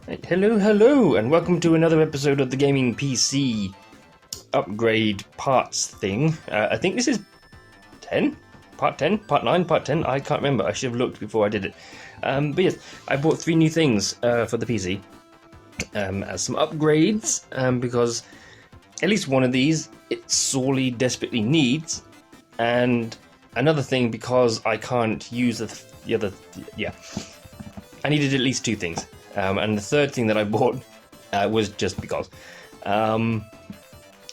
Hello, and welcome to another episode of the Gaming PC upgrade parts thing. I think this is 10? Part 10? Part 9? Part 10? I can't remember. I should have looked before I did it. But yes, I bought 3 new things for the PC as some upgrades, because at least one of these it sorely, desperately needs, and another thing because I can't use the other... Yeah. I needed at least 2 things. And the third thing that I bought was just because.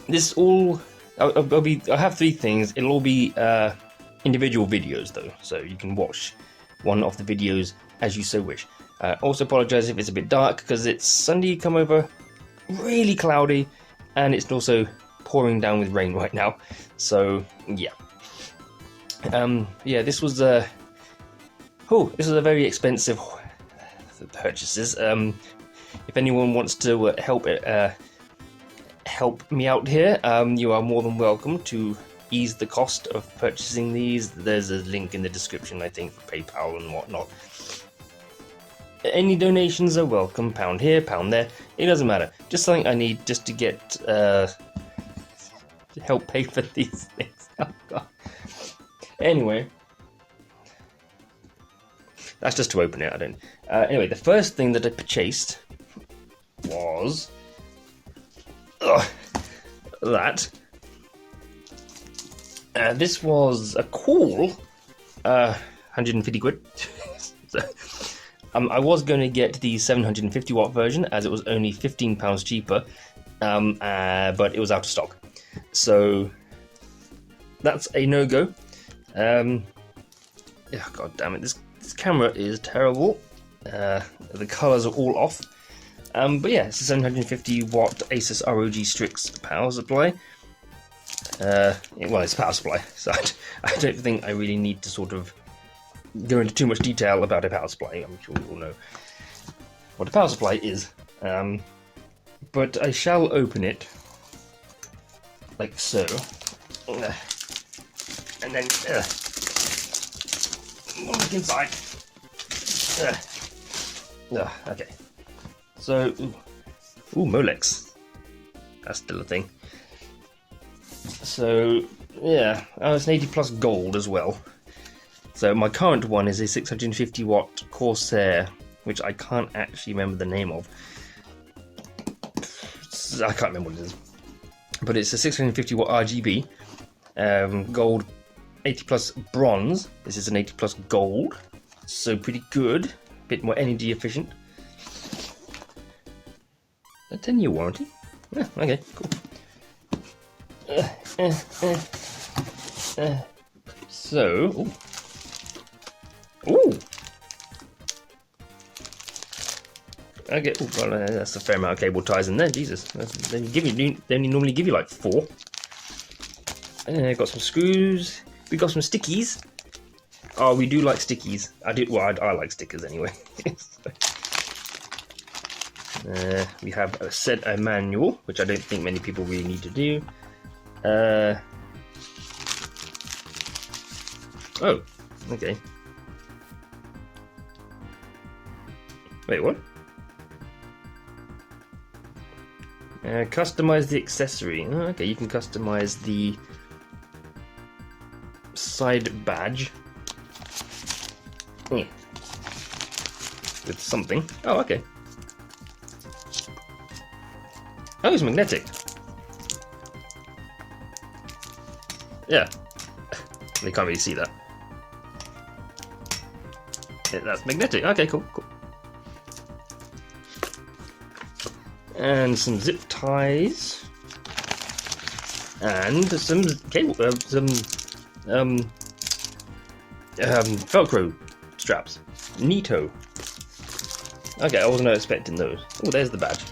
This all... I have 3 things. It'll all be individual videos though, so you can watch one of the videos as you so wish. Also apologise if it's a bit dark, because it's Sunday come over, really cloudy, and it's also pouring down with rain right now. So yeah. Yeah, this was a very expensive purchases. If anyone wants to help me out here, you are more than welcome to ease the cost of purchasing these. There's a link in the description, I think, for PayPal and whatnot. Any donations are welcome. Pound here, pound there. It doesn't matter. Just something I need just to get to help pay for these things. Oh God. Anyway. That's just to open it, I don't... anyway, the first thing that I purchased was... that. This was a cool 150 quid. So, I was going to get the 750 watt version, as it was only £15 cheaper, but it was out of stock. So, that's a no-go. Yeah, God damn it, this camera is terrible. The colours are all off. But yeah, it's a 750 watt ASUS ROG Strix power supply. Well, it's a power supply, so I don't think I really need to sort of go into too much detail about a power supply. I'm sure you all know what a power supply is. But I shall open it like so. And then look inside. Okay. So, ooh, Molex. That's still a thing. So, yeah, it's an 80 plus gold as well. So my current one is a 650 watt Corsair, which I can't actually remember the name of. I can't remember what it is. But it's a 650 watt RGB, gold 80 plus bronze. This is an 80 plus gold, so pretty good. Bit more energy efficient. A 10-year warranty. Yeah, okay, cool. So, ooh. Okay, ooh, well, that's a fair amount of cable ties in there. Jesus, they only normally give you like 4. Got some screws. We got some stickies. Oh, we do like stickies. I do. Well, I like stickers anyway. We have a manual, which I don't think many people really need to do. Oh, okay. Wait, what? Customize the accessory. Oh, okay, you can customize the side badge. With something. Oh, okay. Oh, it's magnetic. Yeah. They can't really see that. Yeah, that's magnetic. Okay, cool. And some zip ties. And some cable, Velcro straps. Neato. Okay, I wasn't expecting those. Oh, there's the badge.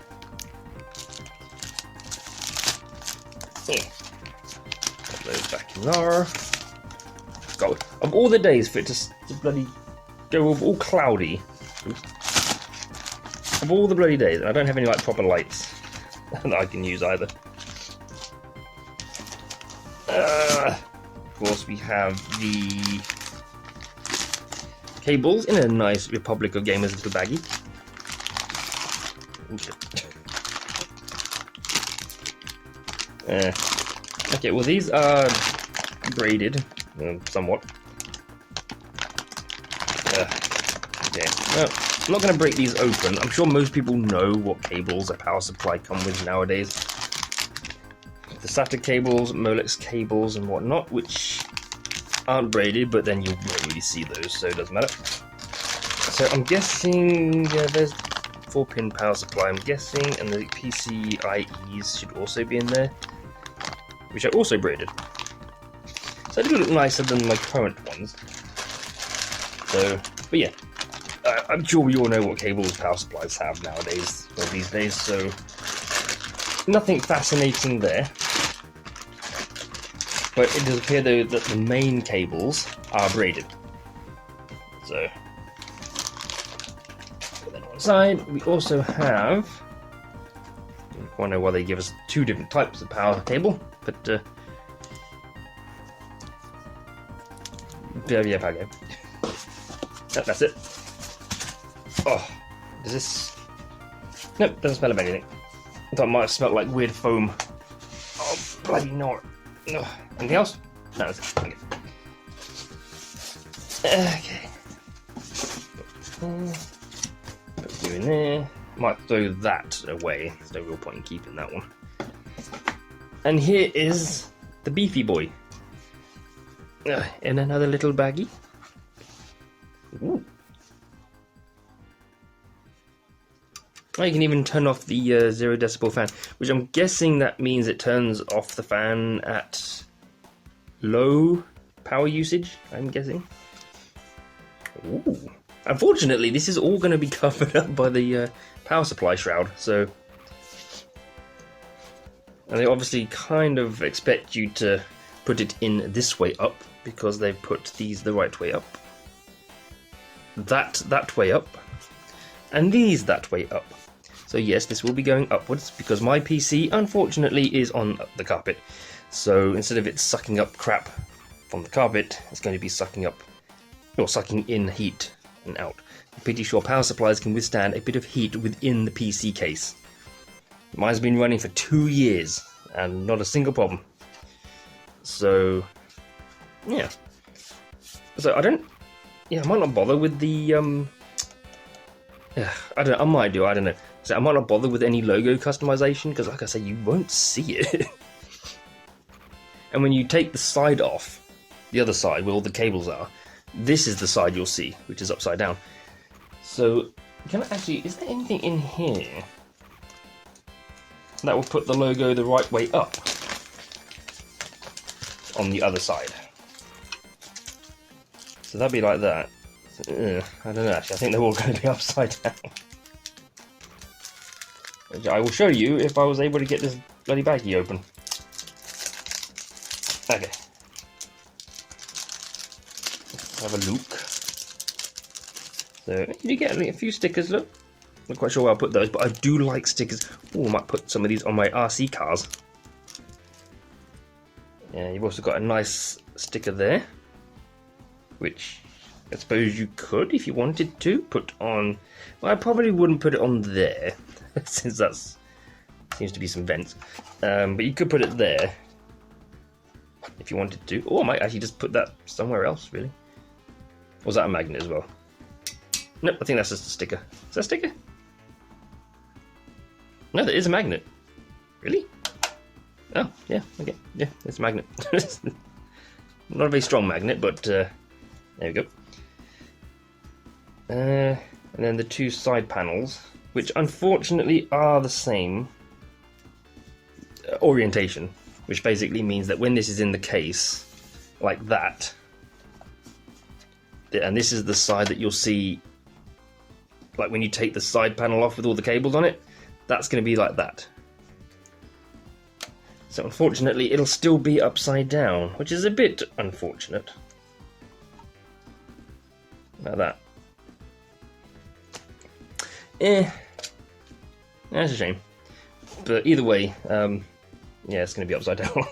Yeah. Put those back in there. God, of all the days for it to bloody go all cloudy. Oops. Of all the bloody days, and I don't have any like proper lights that I can use either. Of course, we have the cables in a nice Republic of Gamers little baggie. Okay, well these are braided, somewhat. Okay, well, I'm not going to break these open. I'm sure most people know what cables a power supply come with nowadays. The SATA cables, Molex cables and whatnot, which aren't braided, but then you won't really see those, so it doesn't matter. So I'm guessing, yeah, there's 4-pin power supply, I'm guessing, and the PCIEs should also be in there, which are also braided. So they do look nicer than my current ones. So, but yeah, I'm sure we all know what cables power supplies have nowadays, or these days, so nothing fascinating there. But it does appear though that the main cables are braided. So, put that on one side. We also have, I don't know why they give us 2 different types of power cable, but yeah, power cable. That's it. Oh, does this? Nope, doesn't smell of anything. I thought it might have smelled like weird foam. Oh, bloody no. Ugh. Anything else? No, that's it. Okay. Put you in there. Might throw that away. There's no real point in keeping that one. And here is the beefy boy. In another little baggie. Ooh. Oh, you can even turn off the 0 decibel fan, which I'm guessing that means it turns off the fan at low power usage, I'm guessing. Ooh. Unfortunately, this is all going to be covered up by the power supply shroud, so... And they obviously kind of expect you to put it in this way up, because they've put these the right way up. That way up, and these that way up. So yes, this will be going upwards because my PC unfortunately is on the carpet. So instead of it sucking up crap from the carpet, it's going to be sucking up, or sucking in heat and out. I'm pretty sure power supplies can withstand a bit of heat within the PC case. Mine's been running for 2 years and not a single problem. So yeah. So I might not bother with the I might do, I don't know. So I might not bother with any logo customization because, like I say, you won't see it. And when you take the side off, the other side where all the cables are, this is the side you'll see, which is upside down. So, is there anything in here that will put the logo the right way up on the other side? So that'd be like that. I don't know, actually, I think they're all going to be upside down. I will show you if I was able to get this bloody baggie open. Okay. Let's have a look. So, you get a few stickers, look. Not quite sure where I'll put those, but I do like stickers. Oh, I might put some of these on my RC cars. Yeah, you've also got a nice sticker there, which I suppose you could, if you wanted to, put on... Well, I probably wouldn't put it on there, since that seems to be some vents. But you could put it there, if you wanted to. Or I might actually just put that somewhere else, really. Or was that a magnet as well? Nope, I think that's just a sticker. Is that a sticker? No, there is a magnet. Really? Oh, yeah, okay. Yeah, it's a magnet. Not a very strong magnet, but there we go. And then the 2 side panels, which unfortunately are the same orientation, which basically means that when this is in the case, like that, and this is the side that you'll see, like when you take the side panel off with all the cables on it, that's going to be like that. So unfortunately it'll still be upside down, which is a bit unfortunate. Like that. That's a shame. But either way, yeah, it's going to be upside down.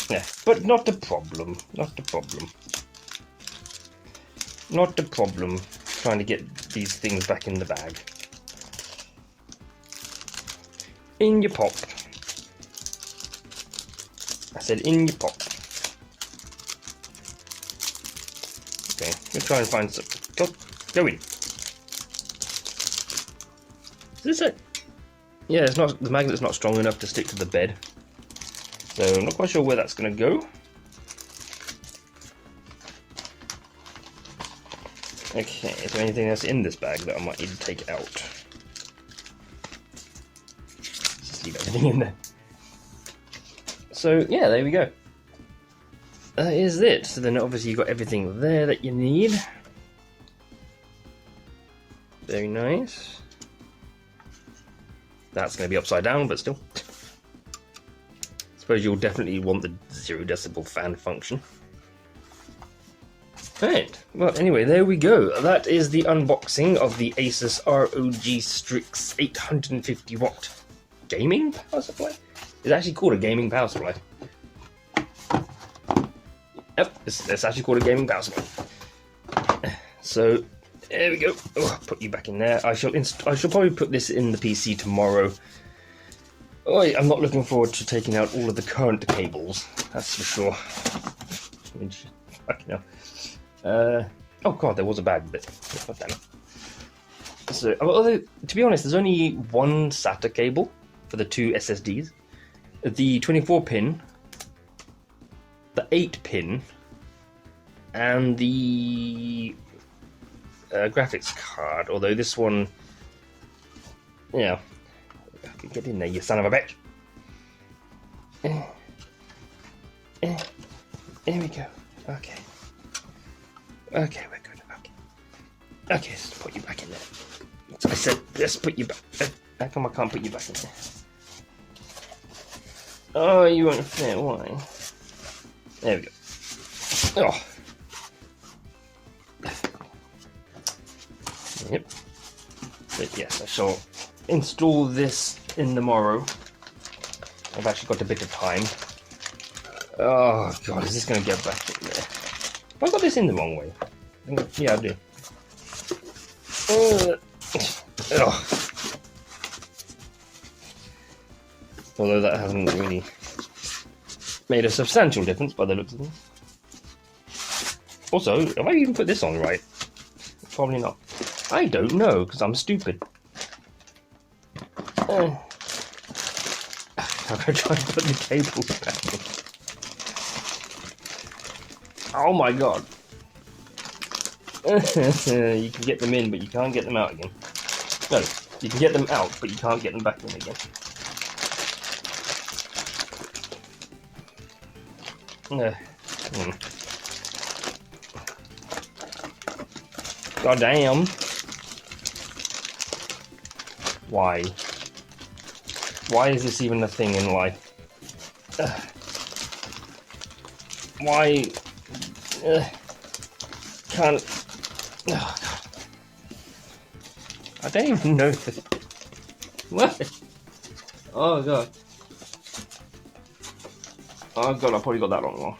Yeah, but not a problem. Not a problem. Not a problem. trying to get these things back in the bag. In your pop. I said in your pop. Okay, we'll try and find some. Go in. Is this it? Yeah, it's not. The magnet's not strong enough to stick to the bed, so I'm not quite sure where that's going to go. Okay, is there anything else in this bag that I might need to take out? Just leave everything in there. So yeah, there we go. That is it. So then obviously you've got everything there that you need. Very nice. That's going to be upside down, but still. Suppose you'll definitely want the 0 decibel fan function. Right, well anyway, there we go. That is the unboxing of the ASUS ROG Strix 850W gaming power supply. It's actually called a gaming power supply. Yep, it's actually called a gaming power supply. So there we go. Oh, put you back in there. I shall probably put this in the PC tomorrow. Oh, I'm not looking forward to taking out all of the current cables. That's for sure. Fucking hell. Oh god, there was a bag bit. Oh, damn it. So, although, to be honest, there's only one SATA cable for the 2 SSDs. The 24-pin, the 8-pin, and the graphics card. Although this one, yeah, get in there, you son of a bitch. There we go. Okay. Okay, we're good. Okay, let's put you back in there. So I said, let's put you back. How come I can't put you back in there? Oh, you weren't fair. Why? There we go. Oh. Yep. But yes, I shall install this in tomorrow. I've actually got a bit of time. Oh god, is this going to get back in there? Have I got this in the wrong way? Yeah, I do. Although that hasn't really made a substantial difference by the looks of things. Also, have I even put this on right? Probably not. I don't know, because I'm stupid. I'm going to try and put the cable back in. Oh my god. You can get them in, but you can't get them out again. No, you can get them out, but you can't get them back in again. God damn. Why? Why is this even a thing in life? Why? Can't. Oh, God. I don't even know this. What? Oh god. Oh god, I probably got that wrong.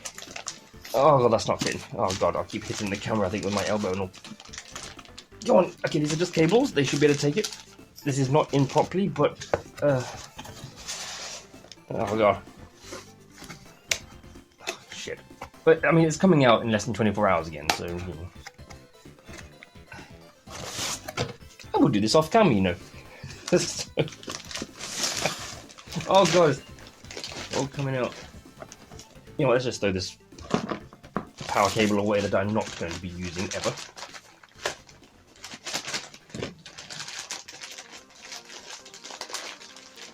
Oh god, that's not fitting. Oh god, I'll keep hitting the camera, I think, with my elbow and all. Go on. Okay, these are just cables. They should be able to take it. This is not in properly, but oh god. Oh, shit. But I mean, it's coming out in less than 24 hours again, so you know. I will do this off camera, you know. Oh god, it's all coming out. You know what, let's just throw this power cable away that I'm not going to be using ever.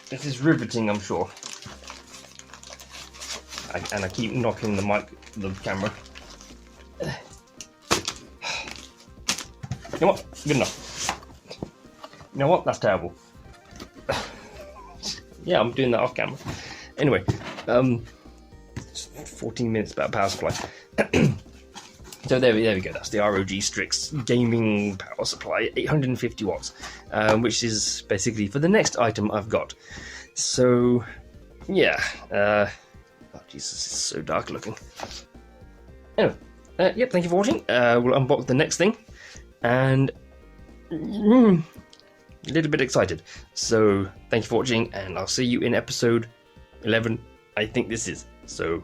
This is riveting, I'm sure. And I keep knocking the camera. You know what? Good enough. You know what? That's terrible. Yeah, I'm doing that off camera. Anyway, 14 minutes about power supply. So there we go. That's the ROG Strix gaming power supply, 850 watts, which is basically for the next item I've got. So, yeah. Oh, Jesus, it's so dark looking. Anyway, yep, thank you for watching. We'll unbox the next thing. and a little bit excited. So thank you for watching, and I'll see you in episode 11. I think this is. So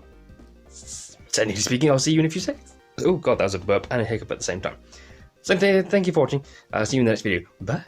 technically speaking, I'll see you in a few seconds. Oh god, that was a burp and a hiccup at the same time. So thank you for watching. I'll see you in the next video. Bye.